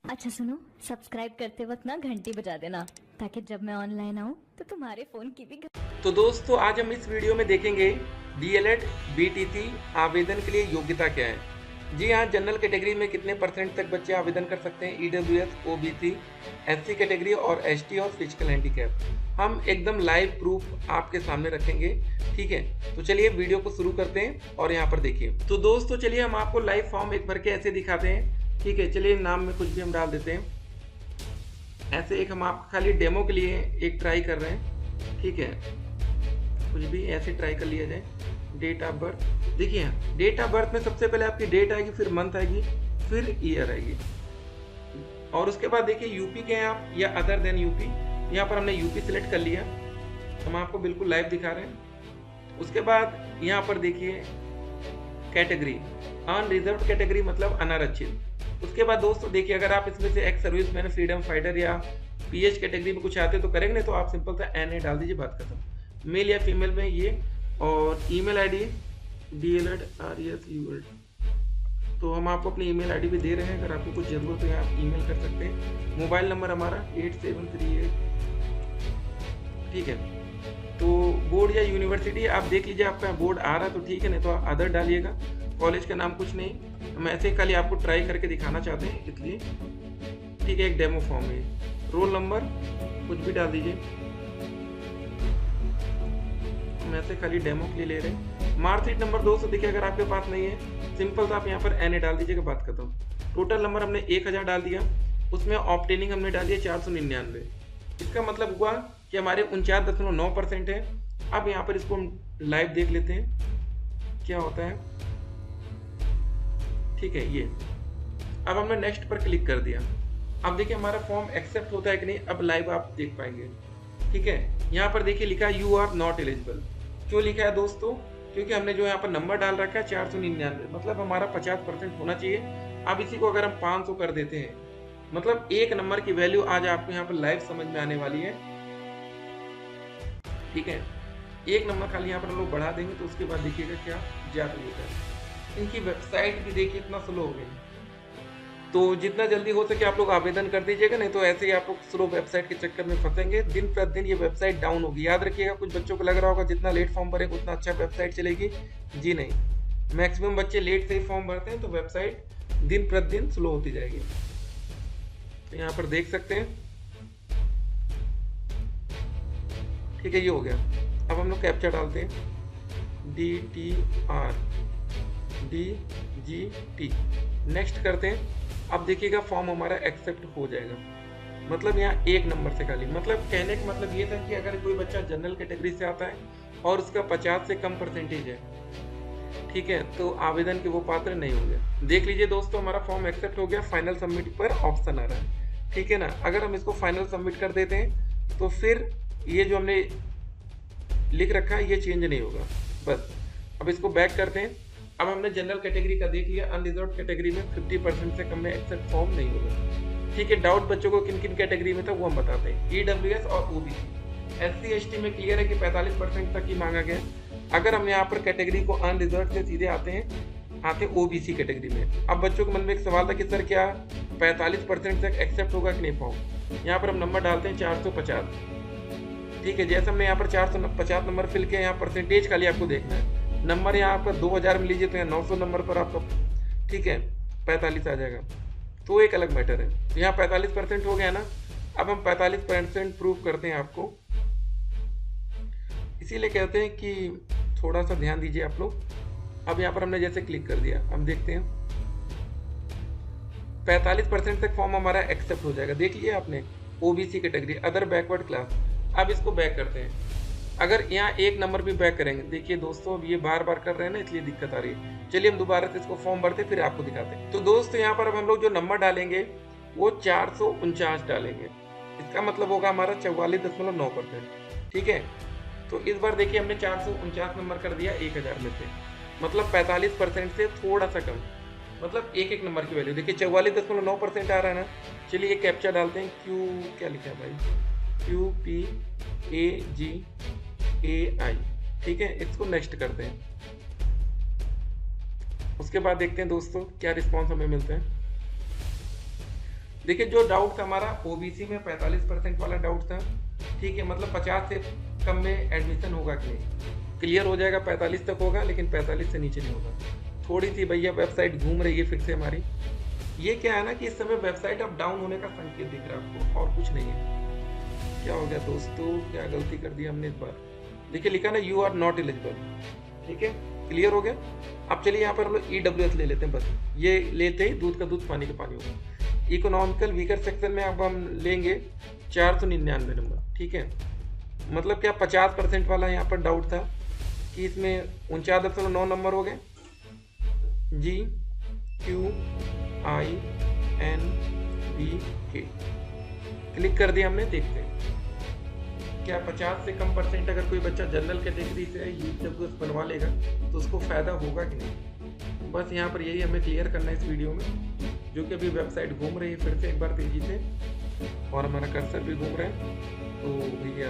अच्छा सुनो, सब्सक्राइब करते वक्त ना घंटी बजा देना ताकि जब मैं ऑनलाइन आऊँ तो तुम्हारे फोन की भी तो दोस्तों आज हम इस वीडियो में देखेंगे डीएलएड बीटीसी आवेदन के लिए योग्यता क्या है। जी हाँ, जनरल कैटेगरी में कितने परसेंट तक बच्चे आवेदन कर सकते हैं, ईडब्ल्यूएस, ओबीसी, एससी कैटेगरी और एसटी और फिजिकल हैंडीकैप। हम एकदम लाइव प्रूफ आपके सामने रखेंगे। ठीक है, तो चलिए वीडियो को शुरू करते हैं और यहाँ पर देखिए। तो दोस्तों चलिए हम आपको लाइव फॉर्म एक भर के ऐसे दिखाते हैं। ठीक है, चलिए नाम में कुछ भी हम डाल देते हैं। ऐसे एक हम आप खाली डेमो के लिए एक ट्राई कर रहे हैं। ठीक है, कुछ भी ऐसे ट्राई कर लिया जाए। डेट ऑफ बर्थ देखिए, डेट ऑफ बर्थ में सबसे पहले आपकी डेट आएगी, फिर मंथ आएगी, फिर ईयर आएगी, और उसके बाद देखिए यूपी के हैं आप या अदर देन यूपी। यहाँ पर हमने यूपी सिलेक्ट कर लिया, हम आपको बिल्कुल लाइव दिखा रहे हैं। उसके बाद यहाँ पर देखिए कैटेगरी, अनरिजर्व कैटेगरी मतलब अनारक्षित। उसके बाद दोस्तों देखिए, अगर आप इसमें से ex service man, freedom fighter या पीएच कैटेगरी में कुछ आते तो करेंगे, नहीं तो आप सिंपल सा एनए डाल दीजिए, बात खत्म। मेल या फीमेल में ये, और ईमेल आईडी DLED तो हम आपको अपनी ईमेल आईडी भी दे रहे हैं, अगर आपको कुछ जरूरत है आप ईमेल कर सकते हैं। मोबाइल नंबर हमारा 8738। ठीक है, तो बोर्ड या यूनिवर्सिटी आप देख लीजिए, आपका बोर्ड आ रहा है तो ठीक है, नहीं तो आप अदर डालिएगा। कॉलेज का नाम कुछ नहीं, हम ऐसे खाली आपको ट्राई करके दिखाना चाहते हैं इसलिए। ठीक है, एक डेमो फॉर्म है। रोल नंबर कुछ भी डाल दीजिए, हम ऐसे खाली डेमो के लिए ले रहे हैं। मार्कशीट नंबर दोस्तों देखिए, अगर आपके पास नहीं है सिंपल सा आप यहाँ पर एनए डाल दीजिएगा, बात खत्म। टोटल नंबर हमने 1000 डाल दिया, उसमें ऑब्टेनिंग हमने डाल दिया 499। इसका मतलब हुआ कि हमारे 49.9% है। अब यहाँ पर इसको हम लाइव देख लेते हैं क्या होता है। ठीक है, ये अब हमने नेक्स्ट पर क्लिक कर दिया। अब देखिए हमारा फॉर्म एक्सेप्ट होता है कि नहीं, अब लाइव आप देख पाएंगे। ठीक है, यहाँ पर देखिए लिखा है यू आर नॉट एलिजिबल। क्यों लिखा है दोस्तों? क्योंकि हमने जो यहाँ पर नंबर डाल रखा है 499, मतलब हमारा 50% होना चाहिए। अब इसी को अगर हम 500 कर देते हैं, मतलब एक नंबर की वैल्यू आज आपको यहाँ पर लाइव समझ में आने वाली है। ठीक है, एक नंबर खाली यहाँ पर हम लोग बढ़ा देंगे तो उसके बाद देखिएगा क्या जादू होता है। इनकी वेबसाइट भी देखिए इतना स्लो हो गई, तो जितना जल्दी हो सके आप लोग आवेदन कर दीजिएगा, नहीं तो ऐसे ही आप लोग स्लो वेबसाइट के चक्कर में फंसेंगे। दिन प्रतिदिन ये वेबसाइट डाउन होगी, याद रखिएगा। कुछ बच्चों को लग रहा होगा जितना लेट फॉर्म भरेगा उतना अच्छा वेबसाइट चलेगी। जी नहीं, मैक्सिमम बच्चे लेट से ही फॉर्म भरते हैं, तो वेबसाइट दिन प्रतिदिन स्लो होती जाएगी। तो यहाँ पर देख सकते हैं। ठीक है, ये हो गया। अब हम लोग कैप्चा डालते हैं, DTRDGT, नेक्स्ट करते हैं। अब देखिएगा फॉर्म हमारा एक्सेप्ट हो जाएगा, मतलब यहाँ एक नंबर से खाली। मतलब कहने का मतलब ये था कि अगर कोई बच्चा जनरल कैटेगरी से आता है और उसका 50 से कम परसेंटेज है, ठीक है, तो आवेदन के वो पात्र नहीं होंगे। देख लीजिए दोस्तों, हमारा फॉर्म एक्सेप्ट हो गया। फाइनल सबमिट पर ऑप्शन आ रहा है, ठीक है ना। अगर हम इसको फाइनल सबमिट कर देते हैं तो फिर ये जो हमने लिख रखा है ये चेंज नहीं होगा। बस अब इसको बैक करते हैं। अब हमने जनरल कैटेगरी का देख लिया, अनरिजर्व कैटेगरी में 50% से कम में एक्सेप्ट फॉर्म नहीं होगा। ठीक है, डाउट बच्चों को किन किन कैटेगरी में था वो हम बताते हैं। ईडब्ल्यूएस और ओबीसी, एससी एसटी में क्लियर है कि 45% तक ही मांगा गया। अगर हम यहाँ पर कैटेगरी को अनरिजर्व से सीधे आते ओबीसी कैटेगरी में। अब बच्चों के मन में एक सवाल था कि सर क्या 45% तक एक्सेप्ट होगा कि नहीं फॉर्म। यहाँ पर हम नंबर डालते हैं 450। ठीक है, जैसे हमने यहाँ पर 450 नंबर फिल किया, यहाँ परसेंटेज खाली आपको देखना है। नंबर यहाँ आपका 2000 में लीजिए तो यहाँ 900 नंबर पर आपका, ठीक है, 45 आ जाएगा, तो एक अलग मैटर है। यहाँ 45% हो गया ना। अब हम 45% प्रूव करते हैं आपको, इसीलिए कहते हैं कि थोड़ा सा ध्यान दीजिए आप लोग। अब यहाँ पर हमने जैसे क्लिक कर दिया, हम देखते हैं 45% तक फॉर्म हमारा एक्सेप्ट हो जाएगा। देख लिया आपने, OBC category, other backward class. अब इसको बैक करते हैं। अगर यहाँ एक नंबर भी बैक करेंगे, देखिए दोस्तों अब ये बार बार कर रहे हैं ना, इसलिए दिक्कत आ रही है। चलिए हम दोबारा से इसको फॉर्म भरते फिर आपको दिखाते हैं। तो दोस्तों यहाँ पर अब हम लोग जो नंबर डालेंगे वो 449 डालेंगे। इसका मतलब होगा हमारा 44.9%। ठीक है, तो इस बार देखिए हमने 449 नंबर कर दिया 1000 में से, मतलब 45% से थोड़ा सा कम, मतलब एक एक नंबर की वैल्यू देखिए 44.9% आ रहा है ना। चलिए एक कैप्चा डालते हैं। क्या लिखा है भाई, QPAGAI। ठीक है, इसको नेक्स्ट करते हैं। उसके बाद देखते हैं दोस्तों क्या रिस्पॉन्स हमें मिलता है। देखिए जो डाउट था हमारा ओबीसी में 45% वाला डाउट था, ठीक है, मतलब 50 से कम में एडमिशन होगा कि नहीं, क्लियर हो जाएगा, 45 तक होगा लेकिन 45 से नीचे नहीं होगा। थोड़ी सी भैया वेबसाइट घूम रही है फिर से हमारी, ये क्या है ना कि इस समय वेबसाइट अब डाउन होने का संकेत दिख रहा है आपको, और कुछ नहीं है। क्या हो गया दोस्तों, क्या गलती कर दी हमने इस बार। देखिए लिखा ना यू आर नॉट एलिजिबल, ठीक है, क्लियर हो गया। अब चलिए यहाँ पर हम लोग EWS ले लेते हैं, बस ये लेते ही दूध का दूध पानी का पानी होगा। इकोनॉमिकल वीकर सेक्शन में अब हम लेंगे 499 नंबर, ठीक है, मतलब क्या 50% वाला यहाँ पर डाउट था कि इसमें 49.9 नंबर हो गए। GQINVK क्लिक कर दिया हमने, देखते हैं क्या 50 से कम परसेंट अगर कोई बच्चा जनरल कैटेगरी से EWS बनवा लेगा तो उसको फायदा होगा कि नहीं। बस यहाँ पर यही हमें क्लियर करना है इस वीडियो में, जो कि अभी वेबसाइट घूम रही है फिर से एक बार तेजी से, और हमारा कर्सर भी घूम रहा है। तो भैया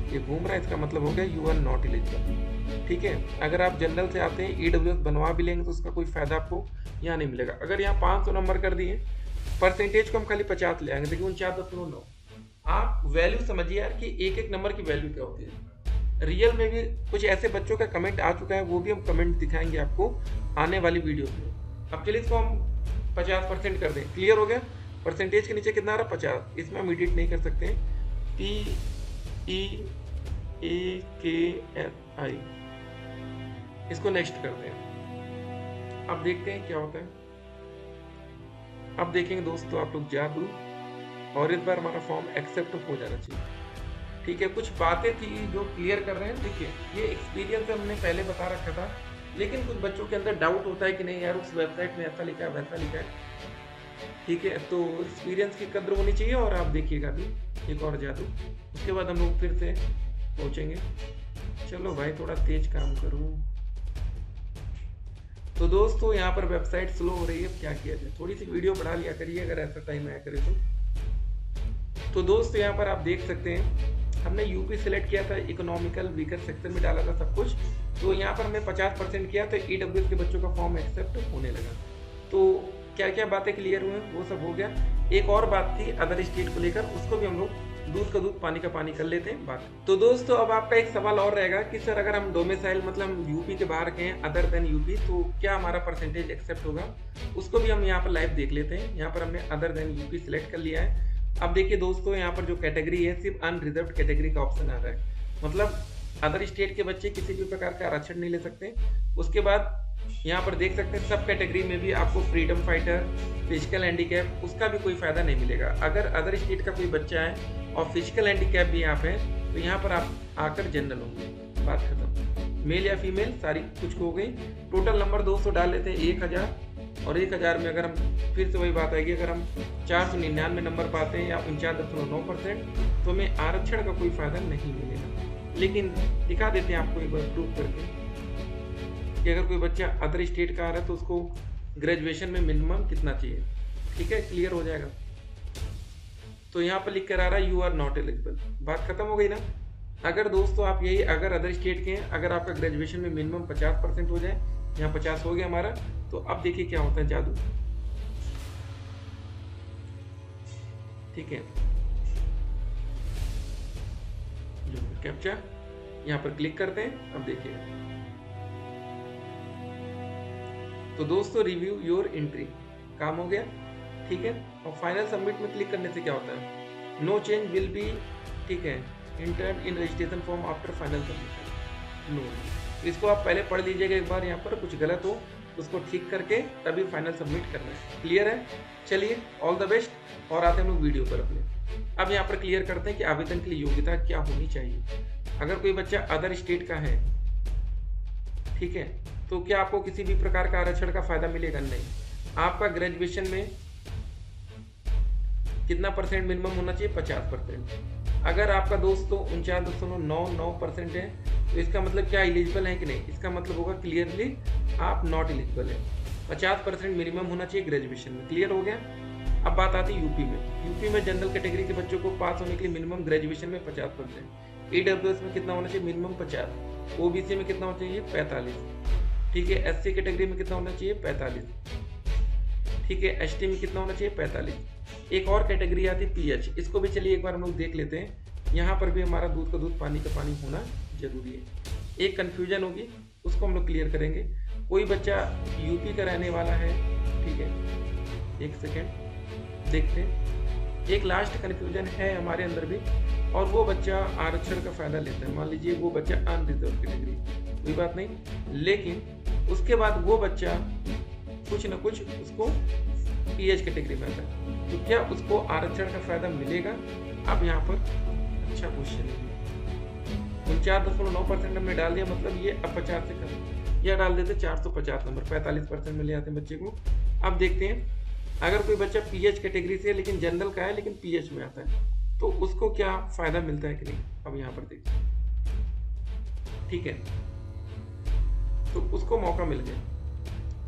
ये घूम रहा है, इसका मतलब हो गया यू आर नॉट एलिजिबल, ठीक है। अगर आप जनरल से आते हैं EWS बनवा भी लेंगे तो उसका कोई फायदा आपको यहाँ नहीं मिलेगा। अगर यहाँ 500 नंबर कर दिए, परसेंटेज को हम खाली 50 ले आएंगे, देखिए 49.9। आप वैल्यू समझिए यार कि एक एक नंबर की वैल्यू क्या होती है। रियल में भी कुछ ऐसे बच्चों का कमेंट आ चुका है, वो भी हम कमेंट दिखाएंगे आपको आने वाली वीडियो में। अब चलिए इसको हम 50% कर दें, क्लियर हो गया। परसेंटेज के नीचे कितना आ रहा है 50, इसमें हम एडिट नहीं कर सकते हैं। PEAKSI, इसको नेक्स्ट कर दें। अब देखते हैं क्या होता है। अब देखेंगे दोस्तों आप लोग जादू, और इस बार हमारा फॉर्म एक्सेप्ट हो जाना चाहिए, ठीक है। कुछ बातें थी जो क्लियर कर रहे हैं, देखिए ये एक्सपीरियंस हमने पहले बता रखा था, लेकिन कुछ बच्चों के अंदर डाउट होता है कि नहीं यार उस वेबसाइट में ऐसा लिखा है वैसा लिखा है, ठीक है। तो एक्सपीरियंस की कद्र होनी चाहिए। और आप देखिएगा अभी एक और जादू, उसके बाद हम लोग फिर से पहुंचेंगे। चलो भाई थोड़ा तेज काम करूँ। तो दोस्तों यहाँ पर वेबसाइट स्लो हो रही है, क्या किया जाए, थोड़ी सी वीडियो बढ़ा लिया करिए अगर ऐसा टाइम आया करे तो दोस्तों यहाँ पर आप देख सकते हैं हमने यूपी सिलेक्ट किया था, इकोनॉमिकल वीकर सेक्शन में डाला था सब कुछ। तो यहाँ पर हमने 50% किया तो EWS के बच्चों का फॉर्म एक्सेप्ट होने लगा। तो क्या क्या बातें क्लियर हुई वो सब हो गया। एक और बात थी अदर स्टेट को लेकर, उसको भी हम लोग दूध का दूध पानी का पानी कर लेते हैं बात। तो दोस्तों अब आपका एक सवाल और रहेगा कि सर अगर हम डोमिसाइल मतलब यूपी के बाहर के हैं अदर देन यूपी, तो क्या हमारा परसेंटेज एक्सेप्ट होगा, उसको भी हम यहाँ पर लाइव देख लेते हैं। यहाँ पर हमने अदर देन यूपी सिलेक्ट कर लिया है। अब देखिए दोस्तों यहाँ पर जो कैटेगरी है सिर्फ अनरिजर्व कैटेगरी का ऑप्शन आ रहा है, मतलब अदर स्टेट के बच्चे किसी भी प्रकार का आरक्षण नहीं ले सकते। उसके बाद यहाँ पर देख सकते हैं सब कैटेगरी में भी आपको फ्रीडम फाइटर, फिजिकल हैंडीकैप, उसका भी कोई फायदा नहीं मिलेगा। अगर अदर स्टेट का कोई बच्चा है और फिजिकल हैंडीकैप भी यहाँ पे तो यहाँ पर आप आकर जनरल होंगे, बात खत्म। मेल या फीमेल सारी कुछ हो गई। टोटल नंबर 200 डाल लेते हैं 1000, और 1000 में अगर हम फिर से वही बात आएगी, अगर हम 499 नंबर पाते हैं या 49.9% तो हमें आरक्षण का कोई फायदा नहीं मिलेगा। लेकिन दिखा देते हैं आपको एक बार प्रूव करके कि अगर कोई बच्चा अदर स्टेट का आ रहा है तो उसको ग्रेजुएशन में मिनिमम कितना चाहिए, ठीक है, क्लियर हो जाएगा। तो यहाँ पर लिख कर आ रहा है यू आर नॉट एलिजिबल, बात खत्म हो गई ना। अगर दोस्तों आप यही अगर अदर स्टेट के हैं, अगर आपका ग्रेजुएशन में मिनिमम 50% हो जाए, यहाँ 50 हो गया हमारा, तो अब देखिए क्या होता है जादू, ठीक है। जो कैप्चा यहाँ पर क्लिक करते हैं, अब देखिए तो दोस्तों रिव्यू योर एंट्री काम हो गया, ठीक है। और फाइनल सबमिट में क्लिक करने से क्या होता है, नो चेंज विल बी, ठीक है, intern in registration form after final submission, no. इसको आप पहले पढ़ लीजिएगा एक बार, यहाँ पर कुछ गलत हो उसको ठीक करके तभी फाइनल सबमिट करना है, क्लियर है। चलिए ऑल द बेस्ट, और आते हैं हम लोग वीडियो पर अपने। अब यहाँ पर क्लियर करते हैं कि आवेदन के लिए योग्यता क्या होनी चाहिए। अगर कोई बच्चा अदर स्टेट का है, ठीक है, तो क्या आपको किसी भी प्रकार का आरक्षण का फायदा मिलेगा, नहीं। आपका ग्रेजुएशन में कितना परसेंट मिनिमम होना चाहिए, 50%। अगर आपका दोस्तों 49.99% है तो इसका मतलब क्या एलिजिबल है कि नहीं, इसका मतलब होगा क्लियरली आप नॉट एलिजिबल है। 50% मिनिमम होना चाहिए ग्रेजुएशन में, क्लियर हो गया। अब बात आती है यूपी में। यूपी में जनरल कैटेगरी के बच्चों को पास होने के लिए मिनिमम ग्रेजुएशन में 50%, EWS में कितना होना चाहिए मिनिमम 50, OBC में कितना होना चाहिए 45, ठीक है, SC कैटेगरी में कितना होना चाहिए 45, ठीक है। एसटी में कितना होना चाहिए 45। एक और कैटेगरी आती है पीएच, इसको भी चलिए एक बार हम लोग देख लेते हैं। यहाँ पर भी हमारा दूध का दूध पानी का पानी होना जरूरी है। एक कन्फ्यूजन होगी उसको हम लोग क्लियर करेंगे। कोई बच्चा यूपी का रहने वाला है, ठीक है, एक सेकेंड देखते हैं। एक लास्ट कन्फ्यूजन है हमारे अंदर भी, और वो बच्चा आरक्षण का फायदा लेता है। मान लीजिए वो बच्चा अनरिजर्व कैटेगरी, कोई बात नहीं, लेकिन उसके बाद वो बच्चा कुछ न कुछ उसको पीएच कैटेगरी में आता है, तो क्या उसको आरक्षण का फायदा मिलेगा? अब यहाँ पर अच्छा क्वेश्चन है। 49.9% हमने डाल दिया, मतलब ये अब 50 से कम, या डाल देते 450 नंबर, 45% में ले आते हैं बच्चे को। अब देखते हैं अगर कोई बच्चा पीएच कैटेगरी से लेकिन जनरल का है लेकिन पीएच में आता है, तो उसको क्या फायदा मिलता है कि नहीं। अब यहाँ पर देखते हैं, ठीक है, तो उसको मौका मिल गया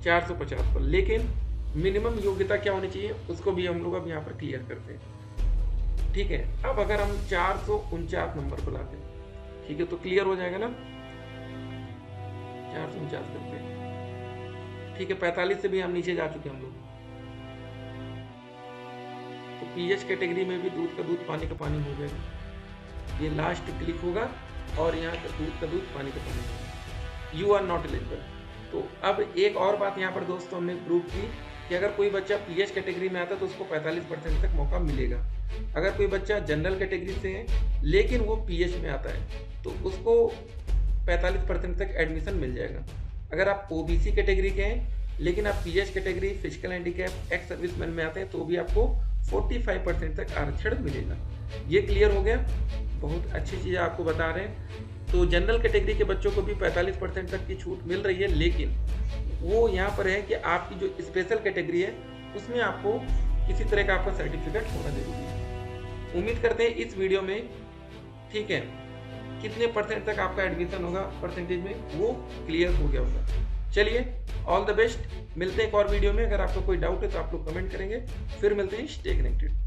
450 पर, लेकिन मिनिमम योग्यता क्या होनी चाहिए उसको भी हम लोग अब यहाँ पर क्लियर करते हैं, ठीक है। अब अगर हम 449 नंबर को लाते हैं, ठीक है, तो क्लियर हो जाएगा ना, 449 करते हैं, ठीक है। 45 से भी हम नीचे जा चुके हम लोग, तो पीएच कैटेगरी में भी दूध का दूध पानी का पानी हो जाएगा। ये लास्ट क्लिक होगा और यहाँ का दूध पानी का पानी होगा। You are not eligible. तो अब एक और बात यहाँ पर दोस्तों हमने प्रूव की कि अगर कोई बच्चा पीएच कैटेगरी में आता है तो उसको 45% तक मौका मिलेगा। अगर कोई बच्चा जनरल कैटेगरी से है लेकिन वो पीएच में आता है तो उसको 45% तक एडमिशन मिल जाएगा। अगर आप ओबीसी कैटेगरी के हैं लेकिन आप pH category, physical handicap, ex serviceman में आते हैं तो भी आपको 45% तक आरक्षण मिलेगा। ये क्लियर हो गया, बहुत अच्छी चीज़ आपको बता रहे हैं। तो जनरल कैटेगरी के बच्चों को भी 45% तक की छूट मिल रही है, लेकिन वो यहाँ पर है कि आपकी जो स्पेशल कैटेगरी है उसमें आपको किसी तरह का आपका सर्टिफिकेट होना जरूरी है। उम्मीद करते हैं इस वीडियो में, ठीक है, कितने परसेंट तक आपका एडमिशन होगा परसेंटेज में वो क्लियर हो गया होगा। चलिए, ऑल द बेस्ट, मिलते हैं एक और वीडियो में। अगर आपको कोई डाउट है तो आप लोग कमेंट करेंगे। फिर मिलते हैं, स्टे कनेक्टेड।